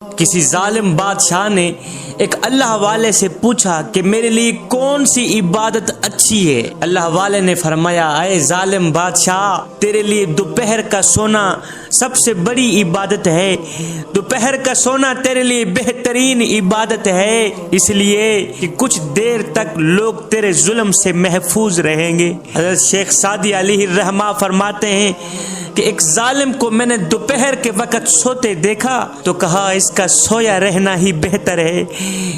کسی ظالم بادشاہ نے ایک اللہ والے سے پوچھا کہ میرے لیے کون سی عبادت اچھی ہے۔ اللہ والے نے فرمایا، اے ظالم بادشاہ، تیرے لیے دوپہر کا سونا سب سے بڑی عبادت ہے۔ دوپہر کا سونا تیرے لیے بہترین عبادت ہے، اس لیے کہ کچھ دیر تک لوگ تیرے ظلم سے محفوظ رہیں گے۔ حضرت شیخ سعدی علیہ الرحمہ فرماتے ہیں کہ ایک ظالم کو میں نے دوپہر کے وقت سوتے دیکھا تو کہا اس کا سویا رہنا ہی بہتر ہے،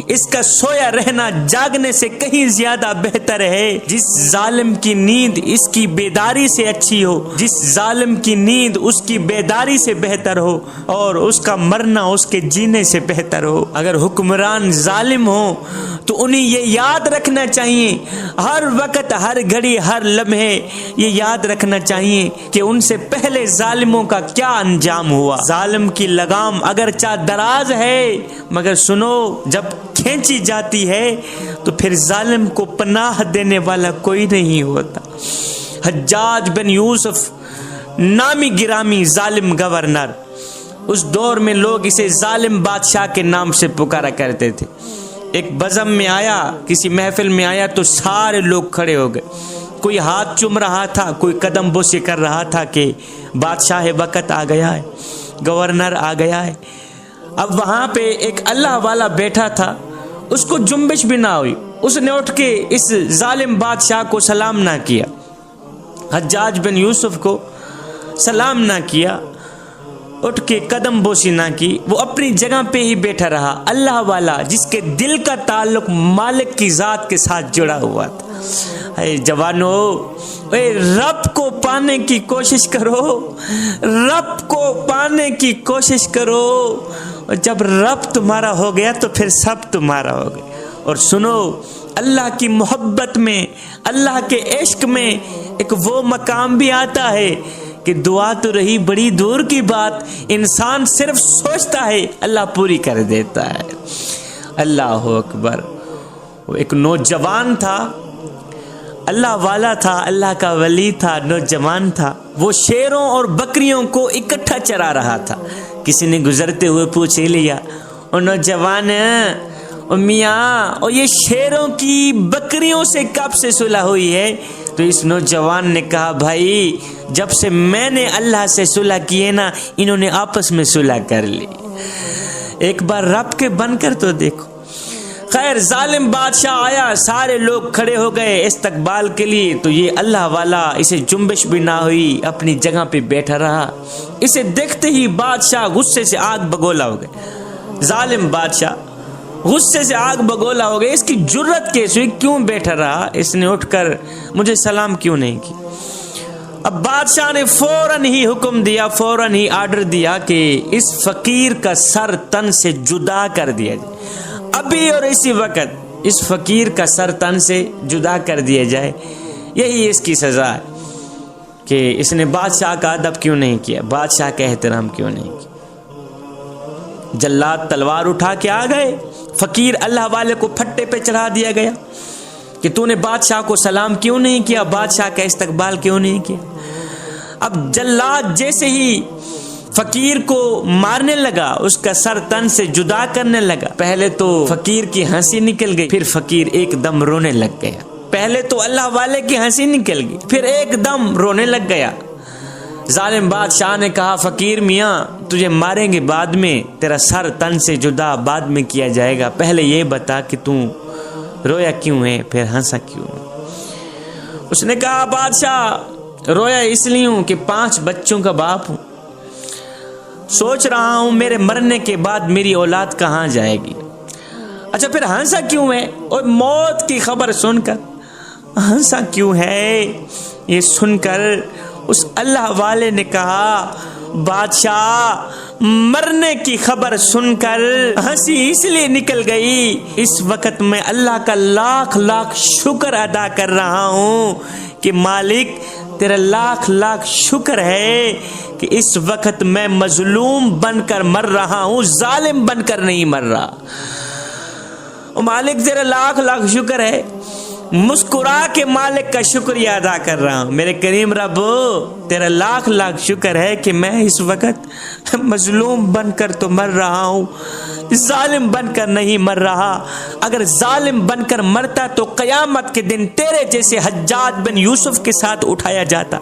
اس کا سویا رہنا جاگنے سے کہیں زیادہ بہتر ہے۔ جس ظالم کی نیند اس کی بیداری سے اچھی ہو، جس ظالم کی نیند اس کی بیداری سے بہتر ہو، اور اس کا مرنا اس کے جینے سے بہتر ہو۔ اگر حکمران ظالم ہو تو انہیں یہ یاد رکھنا چاہیے، ہر وقت، ہر گھڑی، ہر لمحے یہ یاد رکھنا چاہیے کہ ان سے پہلے ظالموں کا کیا انجام ہوا۔ ظالم کی لگام اگرچہ دراز ہے مگر سنو، جب کھینچی جاتی ہے تو پھر ظالم کو پناہ دینے والا کوئی نہیں ہوتا۔ حجاج بن یوسف نامی گرامی ظالم گورنر، اس دور میں لوگ اسے ظالم بادشاہ کے نام سے پکارا کرتے تھے۔ ایک بزم میں آیا، کسی محفل میں آیا تو سارے لوگ کھڑے ہو گئے، کوئی ہاتھ چوم رہا تھا، کوئی قدم بوسی کر رہا تھا کہ بادشاہ وقت آ گیا ہے، گورنر آ گیا ہے۔ اب وہاں پہ ایک اللہ والا بیٹھا تھا، اس کو جنبش بھی نہ ہوئی، اس نے اٹھ کے اس ظالم بادشاہ کو سلام نہ کیا، حجاج بن یوسف کو سلام نہ کیا، اٹھ کے قدم بوسی نہ کی، وہ اپنی جگہ پہ ہی بیٹھا رہا۔ اللہ والا جس کے دل کا تعلق مالک کی ذات کے ساتھ جڑا ہوا تھا۔ اے جوانو، اے رب کو پانے کی کوشش کرو، رب کو پانے کی کوشش کرو، اور جب رب تمہارا ہو گیا تو پھر سب تمہارا ہو گیا۔ اور سنو، اللہ کی محبت میں، اللہ کے عشق میں ایک وہ مقام بھی آتا ہے کہ دعا تو رہی بڑی دور کی بات، انسان صرف سوچتا ہے اللہ پوری کر دیتا ہے۔ اللہ اکبر۔ وہ ایک نوجوان تھا، اللہ والا تھا، اللہ کا ولی تھا، نوجوان تھا، وہ شیروں اور بکریوں کو اکٹھا چرا رہا تھا۔ کسی نے گزرتے ہوئے پوچھ لیا، او نوجوان، او میاں، او یہ شیروں کی بکریوں سے کب سے صلح ہوئی ہے؟ تو اس نوجوان نے کہا، بھائی جب سے میں نے اللہ سے صلح کی ہے نا، انہوں نے آپس میں صلح کر لی۔ ایک بار رب کے بن کر تو دیکھو۔ خیر، ظالم بادشاہ آیا، سارے لوگ کھڑے ہو گئے استقبال کے لیے، تو یہ اللہ والا، اسے جنبش بھی نہ ہوئی، اپنی جگہ پہ بیٹھا رہا۔ اسے دیکھتے ہی بادشاہ غصے سے آگ بگولا ہو گئے۔ ظالم بادشاہ غصے سے آگ بگولا ہو گئے، اس کی جرت کیسے ہوئی، کیوں بیٹھا رہا، اس نے اٹھ کر مجھے سلام کیوں نہیں کی۔ اب بادشاہ نے فوراً ہی حکم دیا، فوراً ہی آرڈر دیا کہ اس فقیر کا سر تن سے جدا کر دیا جائے، ابھی اور اسی وقت اس فقیر کا سر تن سے جدا کر دیا جائے۔ یہی اس کی سزا ہے کہ اس نے بادشاہ کا ادب کیوں نہیں کیا، بادشاہ کا احترام کیوں نہیں کیا۔ جلاد تلوار اٹھا کے آ گئے، فقیر اللہ والے کو پھٹے پہ چڑھا دیا گیا کہ تو نے بادشاہ کو سلام کیوں نہیں کیا، بادشاہ کا استقبال کیوں نہیں کیا۔ اب جلاد جیسے ہی فقیر کو مارنے لگا، اس کا سر تن سے جدا کرنے لگا، پہلے تو فقیر کی ہنسی نکل گئی، پھر فقیر ایک دم رونے لگ گیا۔ پہلے تو اللہ والے کی ہنسی نکل گئی، پھر ایک دم رونے لگ گیا۔ ظالم بادشاہ نے کہا، فقیر میاں، تجھے ماریں گے بعد میں، تیرا سر تن سے جدا بعد میں کیا جائے گا، پہلے یہ بتا کہ تو رویا کیوں ہے، پھر ہنسا کیوں ہے۔ اس نے کہا، بادشاہ رویا اس لیے ہوں کہ 5 بچوں کا باپ ہوں، سوچ رہا ہوں میرے مرنے کے بعد میری اولاد کہاں جائے گی۔ اچھا پھر ہنسا کیوں ہے؟ اور موت کی خبر سن کر ہنسا کیوں ہے؟ یہ سن کر اس اللہ والے نے کہا، بادشاہ مرنے کی خبر سن کر ہنسی اس لیے نکل گئی، اس وقت میں اللہ کا لاکھ لاکھ شکر ادا کر رہا ہوں کہ مالک تیرا لاکھ لاکھ شکر ہے کہ اس وقت میں مظلوم بن کر مر رہا ہوں، ظالم بن کر نہیں مر رہا۔ مالک تیرا لاکھ لاکھ شکر ہے مسکرا کے مالک کا شکریہ ادا کر رہا ہوں۔ میرے کریم رب تیرا لاکھ لاکھ شکر ہے کہ میں اس وقت مظلوم بن کر تو مر رہا ہوں، ظالم بن کر نہیں مر رہا۔ اگر ظالم بن کر مرتا تو قیامت کے دن تیرے جیسے حجاج بن یوسف کے ساتھ اٹھایا جاتا،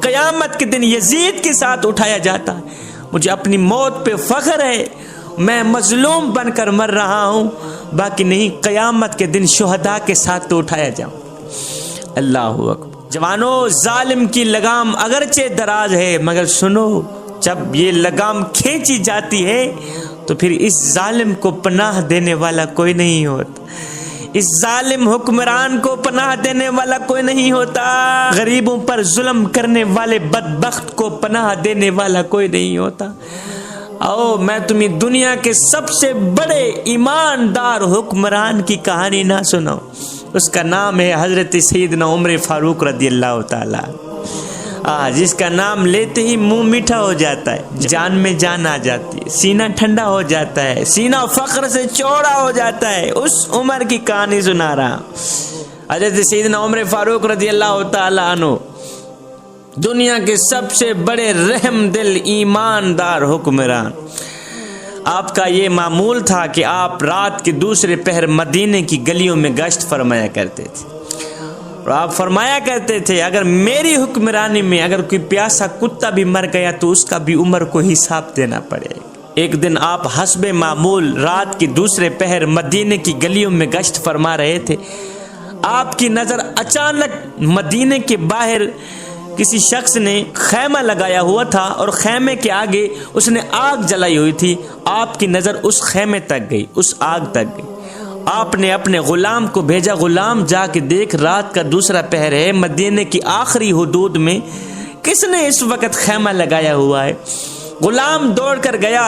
قیامت کے دن یزید کے ساتھ اٹھایا جاتا۔ مجھے اپنی موت پہ فخر ہے، میں مظلوم بن کر مر رہا ہوں، باقی نہیں قیامت کے دن شہداء کے ساتھ تو اٹھایا جاؤں۔ اللہ اکبر۔ جوانوں، ظالم کی لگام اگرچہ دراز ہے، مگر سنو، جب یہ لگام کھینچی جاتی ہے تو پھر اس ظالم کو پناہ دینے والا کوئی نہیں ہوتا، اس ظالم حکمران کو پناہ دینے والا کوئی نہیں ہوتا، غریبوں پر ظلم کرنے والے بدبخت کو پناہ دینے والا کوئی نہیں ہوتا۔ آؤ میں تمہیں دنیا کے سب سے بڑے ایماندار حکمران کی کہانی نہ سناؤں، اس کا نام ہے حضرت سیدنا عمر فاروق رضی اللہ تعالی، جس کا نام لیتے ہی منہ میٹھا ہو جاتا ہے، جان میں جان آ جاتی ہے، سینہ ٹھنڈا ہو جاتا ہے، سینہ فخر سے چوڑا ہو جاتا ہے۔ اس عمر کی کہانی سنا رہا حضرت سیدنا عمر فاروق رضی اللہ تعالی عنہ، دنیا کے سب سے بڑے رحم دل ایماندار حکمران۔ آپ کا یہ معمول تھا کہ آپ رات کے دوسرے پہر مدینے کی گلیوں میں گشت فرمایا کرتے تھے، اور آپ فرمایا کرتے تھے اگر میری حکمرانی میں اگر کوئی پیاسا کتا بھی مر گیا تو اس کا بھی عمر کو حساب دینا پڑے گا۔ ایک دن آپ حسب معمول رات کے دوسرے پہر مدینے کی گلیوں میں گشت فرما رہے تھے، آپ کی نظر اچانک مدینے کے باہر کسی شخص نے خیمہ لگایا ہوا تھا اور خیمے کے آگے اس نے آگ جلائی ہوئی تھی۔ آپ کی نظر اس خیمے تک گئی، اس آگ تک گئی۔ آپ نے اپنے غلام کو بھیجا، غلام جا کے دیکھ رات کا دوسرا پہر ہے، مدینے کی آخری حدود میں کس نے اس وقت خیمہ لگایا ہوا ہے؟ غلام دوڑ کر گیا،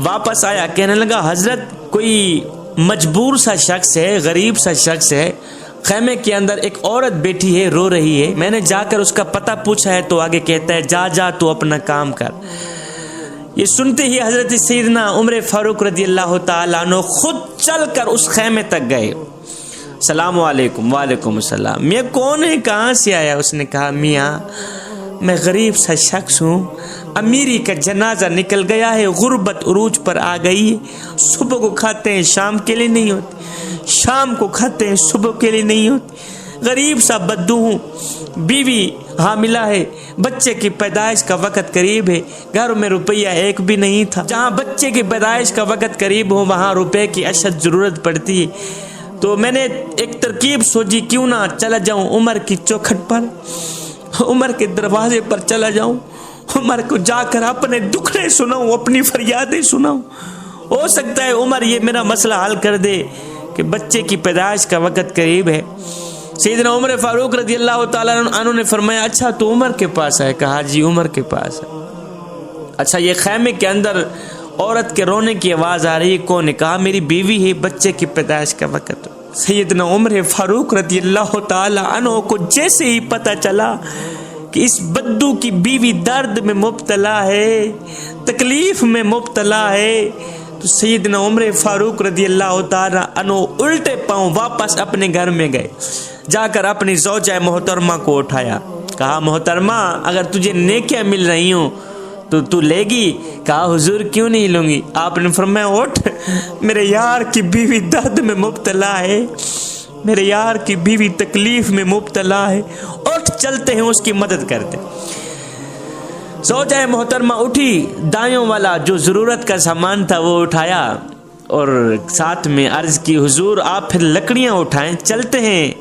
واپس آیا، کہنے لگا حضرت کوئی مجبور سا شخص ہے، غریب سا شخص ہے، خیمے کے اندر ایک عورت بیٹھی ہے، رو رہی ہے، میں نے جا کر اس کا پتہ پوچھا ہے تو آگے کہتا ہے جا جا تو اپنا کام کر۔ یہ سنتے ہی حضرت سیدنا عمر فاروق رضی اللہ تعالیٰ عنہ خود چل کر اس خیمے تک گئے۔ السلام علیکم۔ وعلیکم السلام۔ میاں کون ہے، کہاں سے آیا؟ اس نے کہا میاں میں غریب سا شخص ہوں، امیری کا جنازہ نکل گیا ہے، غربت عروج پر آ گئی ہے، صبح کو کھاتے ہیں شام کے لیے نہیں ہوتی، شام کو کھاتے ہیں صبح کے لیے نہیں ہوتی، غریب سا بدو ہوں، بیوی حاملہ ہے، بچے کی پیدائش کا وقت قریب ہے، گھر میں روپیہ ایک بھی نہیں تھا، جہاں بچے کی پیدائش کا وقت قریب ہو وہاں روپے کی اشد ضرورت پڑتی ہے، تو میں نے ایک ترکیب سوچی کیوں نہ چلا جاؤں عمر کی چوکھٹ پر، عمر کے دروازے پر چلا جاؤں، عمر کو جا کر اپنے دکھڑے سناؤں، اپنی فریادیں سناؤں، ہو سکتا ہے عمر یہ میرا مسئلہ حل کر دے کہ بچے کی پیدائش کا وقت قریب ہے۔ سیدنا عمر فاروق رضی اللہ تعالیٰ عنہ نے فرمایا اچھا تو عمر کے پاس ہے؟ کہا جی عمر کے پاس ہے۔ اچھا یہ خیمے کے اندر عورت کے رونے کی آواز آ رہی ہے، کون نے؟ کہا میری بیوی ہے، بچے کی پیدائش کا وقت۔ سیدنا عمر فاروق رضی اللہ تعالیٰ عنہ کو جیسے ہی پتہ چلا کہ اس بدو کی بیوی درد میں مبتلا ہے، تکلیف میں مبتلا ہے، تو سیدنا عمر فاروق رضی اللہ تعالیٰ عنہ الٹے پاؤں واپس اپنے گھر میں گئے، جا کر اپنی زوجہ محترمہ کو اٹھایا، کہا محترمہ اگر تجھے نیکیاں مل رہی ہوں تو تو لے گی؟ کہا حضور کیوں نہیں لوں گی؟ آپ نے فرمایا اٹھ، میرے یار کی بیوی درد میں مبتلا ہے، میرے یار کی بیوی تکلیف میں مبتلا ہے، اٹھ چلتے ہیں اس کی مدد کرتے۔ زوجہ محترمہ اٹھی، دائیوں والا جو ضرورت کا سامان تھا وہ اٹھایا اور ساتھ میں عرض کی حضور آپ پھر لکڑیاں اٹھائیں، چلتے ہیں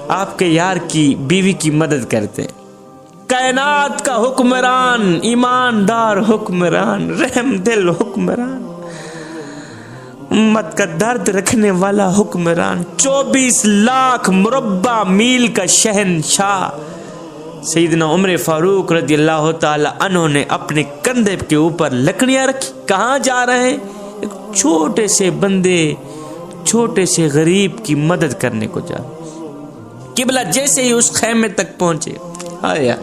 آپ کے یار کی بیوی کی مدد کرتے ہیں۔ کائنات کا حکمران، ایماندار حکمران، رحم دل حکمران، امت کا درد رکھنے والا حکمران، 24 لاکھ مربع میل کا شہنشاہ سیدنا عمر فاروق رضی اللہ تعالی عنہ نے اپنے کندھے کے اوپر لکڑیاں رکھی۔ کہاں جا رہے ہیں؟ ایک چھوٹے سے بندے، چھوٹے سے غریب کی مدد کرنے کو جا۔ قبلہ جیسے ہی اس خیمے تک پہنچے، آیا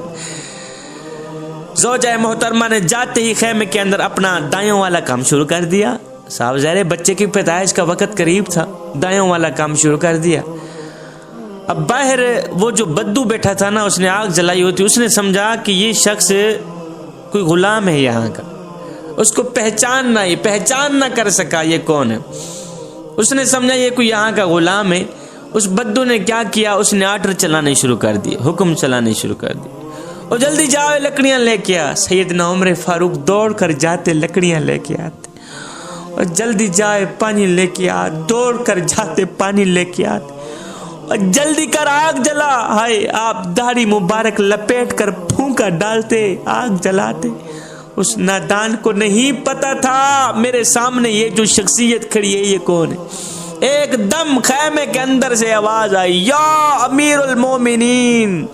زوجہ محترمہ نے جاتے ہی خیمے کے اندر اپنا دائیوں والا کام شروع کر دیا۔ صاحب ظاہر بچے کی پیدائش کا وقت قریب تھا، دائیوں والا کام شروع کر دیا۔ اب باہر وہ جو بدو بیٹھا تھا نا، اس نے آگ جلائی ہوتی، اس نے سمجھا کہ یہ شخص کوئی غلام ہے یہاں کا، اس کو پہچان نہ کر سکا یہ کون ہے، اس نے سمجھا یہ کوئی یہاں کا غلام ہے۔ اس بدو نے کیا کیا، اس نے آرڈر چلانے شروع کر دیے، حکم چلانے شروع کر دیے، اور جلدی جاؤ لکڑیاں لے کے آ۔ سیدنا عمر فاروق دوڑ کر جاتے، لکڑیاں لے کے آتے، اور جلدی جائے پانی لے کے آ، دوڑ کر جاتے پانی لے کے آتے، اور جلدی کر آگ جلا۔ ہائے، آپ داڑھی مبارک لپیٹ کر پھونکا ڈالتے، آگ جلاتے۔ اس نادان کو نہیں پتا تھا میرے سامنے یہ جو شخصیت کھڑی ہے یہ کون ہے۔ ایک دم خیمے کے اندر سے آواز آئی، یا امیر المومنین،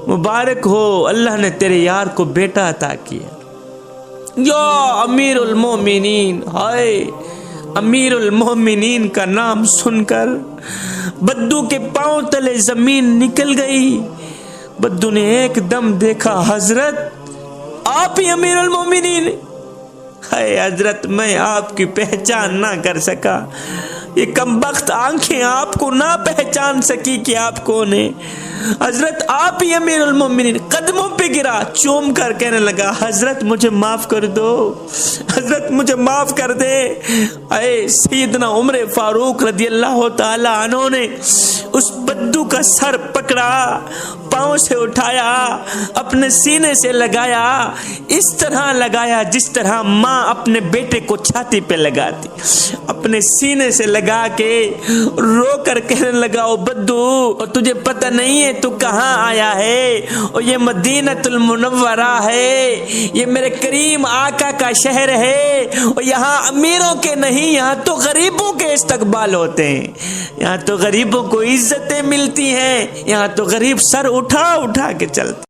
مبارک ہو، اللہ نے تیرے یار کو بیٹا عطا کیا۔ یا امیر المومنین، ہائے، امیر المومنین کا نام سن کر بدو کے پاؤں تلے زمین نکل گئی۔ بدو نے ایک دم دیکھا، حضرت آپ ہی امیر المومنین؟ ہائے حضرت، میں آپ کی پہچان نہ کر سکا، یہ کمبخت آنکھیں آپ کو نہ پہچان سکی کہ آپ کون ہیں۔ حضرت آپ ہی امیر المومنین؟ قدموں پہ گرا، چوم کر کہنے لگا، حضرت مجھے معاف کر دو، حضرت مجھے معاف کر دے۔ اے سیدنا عمر فاروق رضی اللہ تعالی عنہ نے اس بدو کا سر پکڑا، پاؤں سے اٹھایا، اپنے سینے سے لگایا، اس طرح لگایا جس طرح ماں اپنے بیٹے کو چھاتی پہ لگاتی، اپنے سینے سے لگا کے رو کر کہنے لگا، او بدو، اور تجھے پتہ نہیں ہے تو کہاں آیا ہے؟ اور یہ مدینۃ المنورہ ہے، یہ میرے کریم آقا کا شہر ہے، اور یہاں امیروں کے نہیں، یہاں تو غریبوں کے استقبال ہوتے ہیں، یہاں تو غریبوں کو عزتیں ملتی ہیں، یہاں تو غریب سر اٹھا اٹھا کے چلتے۔